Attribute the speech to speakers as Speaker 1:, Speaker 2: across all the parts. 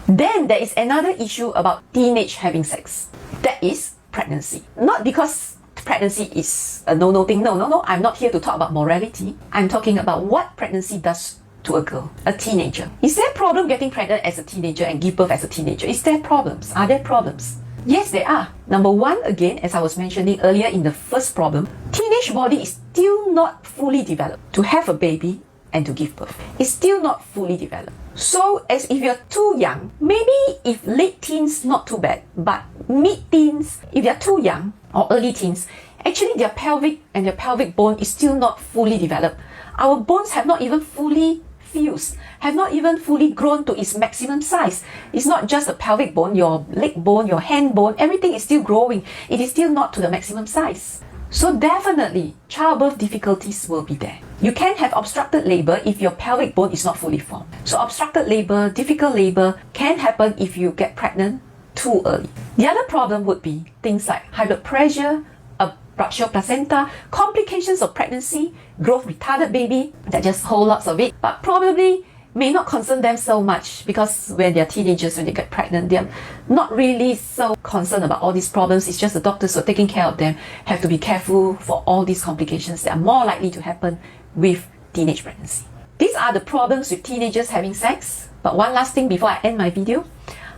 Speaker 1: Then there is another issue about teenage having sex. That is pregnancy. Not because pregnancy is a no-no thing. No. I'm not here to talk about morality. I'm talking about what pregnancy does to a girl, a teenager. Is there a problem getting pregnant as a teenager and give birth as a teenager? Is there problems? Are there problems? Yes, there are. Number one, again, as I was mentioning earlier in the first problem, teenage body is still not fully developed to have a baby and to give birth. It's still not fully developed. So as if you're too young, maybe if late teens, not too bad, but mid-teens, if you're too young or early teens, actually their pelvic and their pelvic bone is still not fully developed. Our bones have not even fully fused, have not even fully grown to its maximum size. It's not just the pelvic bone, your leg bone, your hand bone, everything is still growing. It is still not to the maximum size. So definitely, childbirth difficulties will be there. You can have obstructed labor if your pelvic bone is not fully formed. So obstructed labor, difficult labor can happen if you get pregnant too early. The other problem would be things like high blood pressure, a ruptured placenta, complications of pregnancy, growth retarded baby, there's just whole lots of it, but probably may not concern them so much because when they're teenagers, when they get pregnant, they're not really so concerned about all these problems. It's just the doctors who are taking care of them have to be careful for all these complications that are more likely to happen with teenage pregnancy. These are the problems with teenagers having sex. But one last thing before I end my video,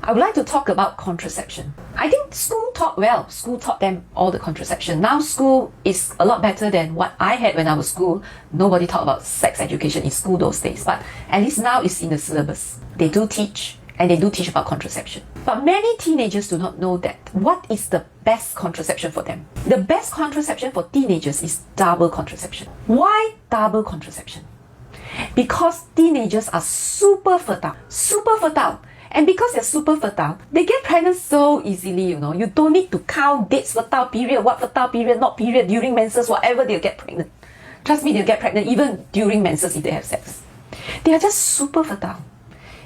Speaker 1: I would like to talk about contraception. I think school taught well. School taught them all the contraception. Now school is a lot better than what I had when I was school. Nobody taught about sex education in school those days. But at least now it's in the syllabus. They do teach, and they do teach about contraception. But many teenagers do not know that what is the best contraception for them. The best contraception for teenagers is double contraception. Why double contraception? Because teenagers are super fertile. And because they're super fertile, they get pregnant so easily, you know. You don't need to count dates, fertile period, what fertile period, not period, during menses, whatever, they'll get pregnant. Trust me, they'll get pregnant even during menses if they have sex. They are just super fertile.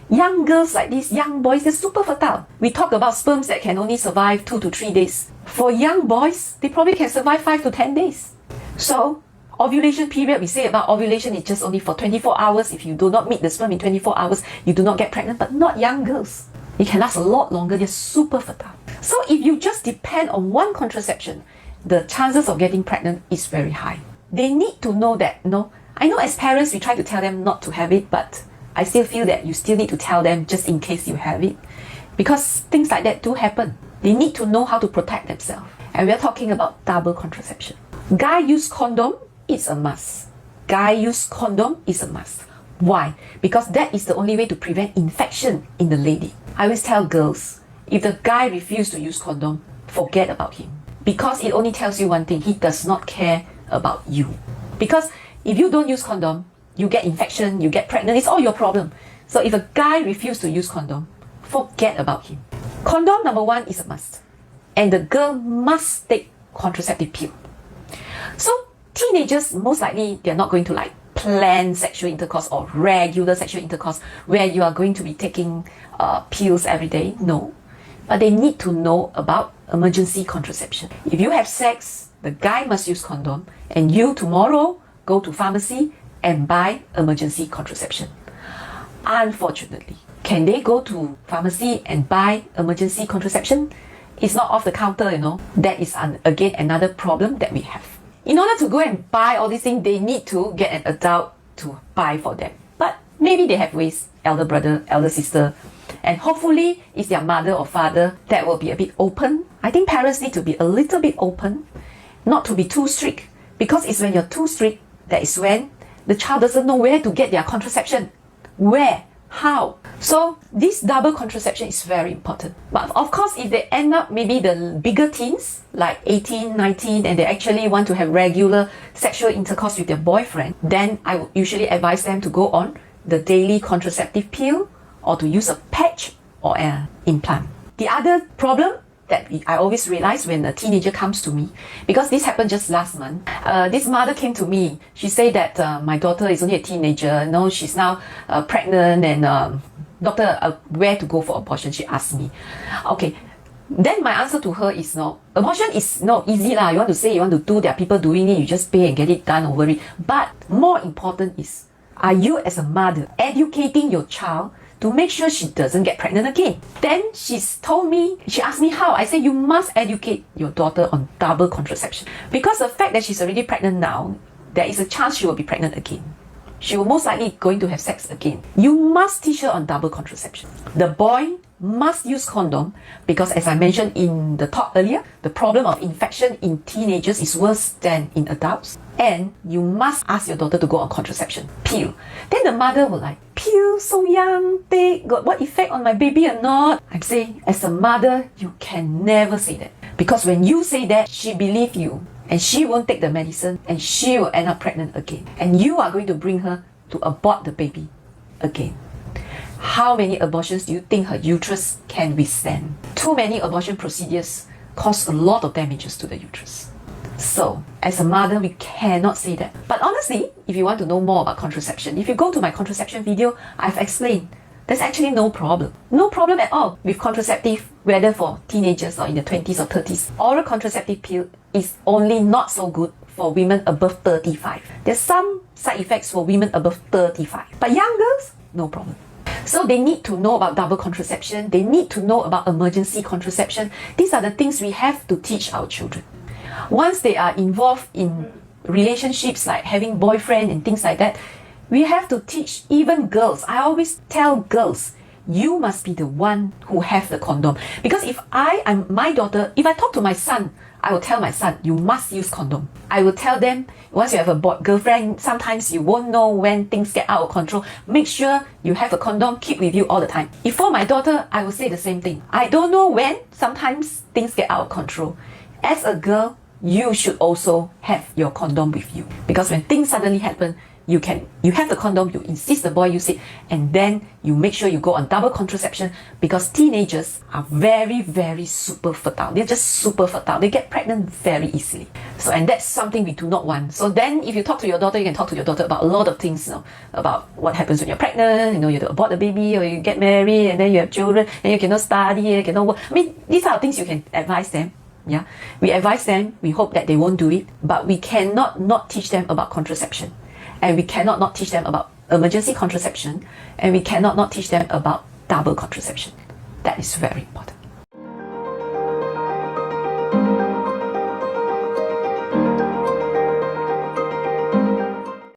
Speaker 1: Young girls like these, young boys, they're super fertile. We talk about sperms that can only survive 2 to 3 days. For young boys, they probably can survive 5 to 10 days. So, ovulation period, we say about ovulation is just only for 24 hours. If you do not meet the sperm in 24 hours, you do not get pregnant, but not young girls. It can last a lot longer. They're super fertile. So if you just depend on one contraception, the chances of getting pregnant is very high. They need to know that, I know as parents, we try to tell them not to have it, but I still feel that you still need to tell them just in case you have it. Because things like that do happen. They need to know how to protect themselves. And we're talking about double contraception. Guy use condom, it's a must. Guy use condom is a must. Why? Because that is the only way to prevent infection in the lady. I always tell girls, if the guy refuses to use condom, forget about him. Because it only tells you one thing, he does not care about you. Because if you don't use condom, you get infection, you get pregnant, it's all your problem. So if a guy refuses to use condom, forget about him. Condom number one is a must. And the girl must take contraceptive pill. So teenagers, most likely, they're not going to plan sexual intercourse or regular sexual intercourse where you are going to be taking pills every day. No. But they need to know about emergency contraception. If you have sex, the guy must use condom, and you tomorrow go to pharmacy and buy emergency contraception. Unfortunately, can they go to pharmacy and buy emergency contraception? It's not off the counter, That is again another problem that we have. In order to go and buy all these things, they need to get an adult to buy for them. But maybe they have ways, elder brother, elder sister, and hopefully it's their mother or father that will be a bit open. I think parents need to be a little bit open, not to be too strict, because it's when you're too strict, that is when the child doesn't know where to get their contraception. Where? How? So this double contraception is very important. But of course, if they end up maybe the bigger teens, like 18, 19, and they actually want to have regular sexual intercourse with their boyfriend, then I would usually advise them to go on the daily contraceptive pill or to use a patch or an implant. The other problem that I always realize when a teenager comes to me, because this happened just last month. This mother came to me. She said that my daughter is only a teenager. She's now pregnant, and doctor, where to go for abortion? She asked me. Okay, then my answer to her is no. Abortion is not easy lah. You want to say you want to do, there are people doing it. You just pay and get it done over it. But more important is, are you as a mother educating your child to make sure she doesn't get pregnant again. Then she asked me how. I said, you must educate your daughter on double contraception. Because the fact that she's already pregnant now, there is a chance she will be pregnant again. She will most likely going to have sex again. You must teach her on double contraception. The boy must use condom because, as I mentioned in the talk earlier, the problem of infection in teenagers is worse than in adults. And you must ask your daughter to go on contraception pill. Then the mother will like, pill so young, they got what effect on my baby or not? I'm saying, as a mother, you can never say that. Because when you say that, she believes you and she won't take the medicine and she will end up pregnant again. And you are going to bring her to abort the baby again. How many abortions do you think her uterus can withstand? Too many abortion procedures cause a lot of damages to the uterus. So, as a mother, we cannot say that. But honestly, if you want to know more about contraception, if you go to my contraception video, I've explained there's actually no problem. No problem at all with contraceptive, whether for teenagers or in the 20s or 30s. Oral contraceptive pill is only not so good for women above 35. There's some side effects for women above 35. But young girls, no problem. So they need to know about double contraception. They need to know about emergency contraception. These are the things we have to teach our children. Once they are involved in relationships like having boyfriend and things like that, we have to teach even girls. I always tell girls, you must be the one who have the condom. Because if I am my daughter, if I talk to my son, I will tell my son, you must use condom. I will tell them, once you have a girlfriend, sometimes you won't know when things get out of control. Make sure you have a condom, keep with you all the time. If for my daughter, I will say the same thing. I don't know when, sometimes things get out of control. As a girl, you should also have your condom with you. Because when things suddenly happen, you have the condom, you insist the boy use it, and then you make sure you go on double contraception because teenagers are very, very super fertile. They're just super fertile. They get pregnant very easily. So, and that's something we do not want. So then if you talk to your daughter, you can talk to your daughter about a lot of things, about what happens when you're pregnant, you have to abort the baby, or you get married, and then you have children, and you cannot study, you cannot work. I mean, these are things you can advise them. Yeah, we advise them, we hope that they won't do it, but we cannot not teach them about contraception. And we cannot not teach them about emergency contraception, and we cannot not teach them about double contraception. That is very important.